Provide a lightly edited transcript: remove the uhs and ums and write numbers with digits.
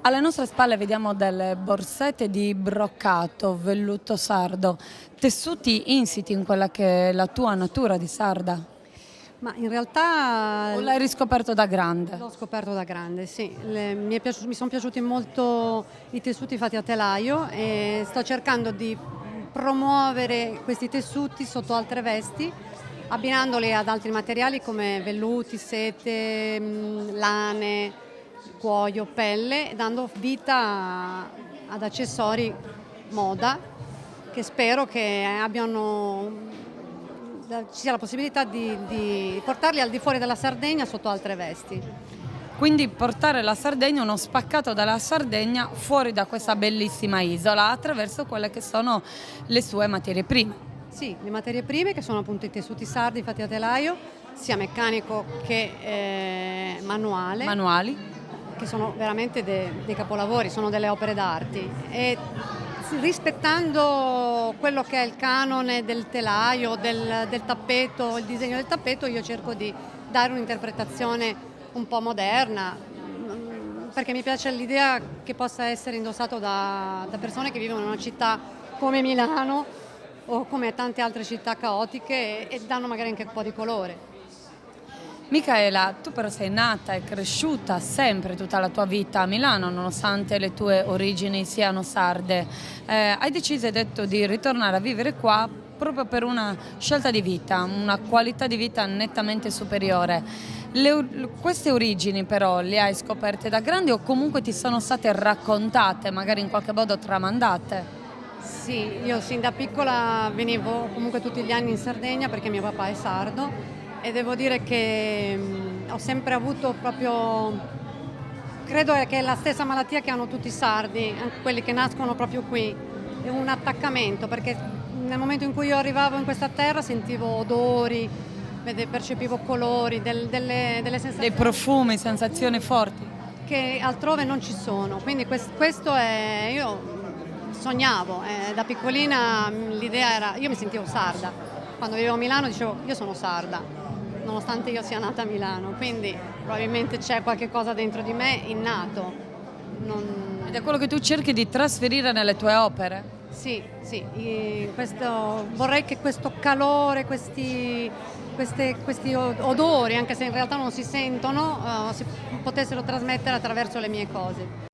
Alle nostre spalle vediamo delle borsette di broccato, velluto sardo, tessuti insiti in quella che è la tua natura di sarda. Ma in realtà O l'hai riscoperto da grande? l'ho scoperto da grande, sì. Mi sono piaciuti molto i tessuti fatti a telaio e sto cercando di promuovere questi tessuti sotto altre vesti, abbinandoli ad altri materiali come velluti, sete, lane, cuoio, pelle, dando vita ad accessori moda che spero che ci sia la possibilità di portarli al di fuori della Sardegna sotto altre vesti. Quindi portare la Sardegna, uno spaccato dalla Sardegna, fuori da questa bellissima isola attraverso quelle che sono le sue materie prime. Sì, le materie prime che sono appunto i tessuti sardi fatti a telaio, sia meccanico che manuale, Manuali. che sono veramente dei capolavori, sono delle opere d'arte. E rispettando quello che è il canone del telaio, del tappeto, il disegno del tappeto, io cerco di dare un'interpretazione un po' moderna, perché mi piace l'idea che possa essere indossato da persone che vivono in una città come Milano o come tante altre città caotiche e danno magari anche un po' di colore. Micaela, tu però sei nata e cresciuta sempre tutta la tua vita a Milano, nonostante le tue origini siano sarde. Hai deciso e detto di ritornare a vivere qua proprio per una scelta di vita, una qualità di vita nettamente superiore. Queste origini però le hai scoperte da grandi o comunque ti sono state raccontate, magari in qualche modo tramandate? Sì, io sin da piccola venivo comunque tutti gli anni in Sardegna perché mio papà è sardo e devo dire che ho sempre avuto proprio, credo che è la stessa malattia che hanno tutti i sardi, anche quelli che nascono proprio qui, è un attaccamento perché nel momento in cui io arrivavo in questa terra sentivo odori, percepivo colori, delle Dei sensazioni profumi, sensazioni forti? che altrove non ci sono, quindi questo è, io sognavo, da piccolina l'idea era, io mi sentivo sarda, quando vivevo a Milano dicevo io sono sarda, nonostante io sia nata a Milano, quindi probabilmente c'è qualche cosa dentro di me innato. Ed è quello che tu cerchi di trasferire nelle tue opere? Sì, sì, vorrei che questo calore, questi odori, anche se in realtà non si sentono, si potessero trasmettere attraverso le mie cose.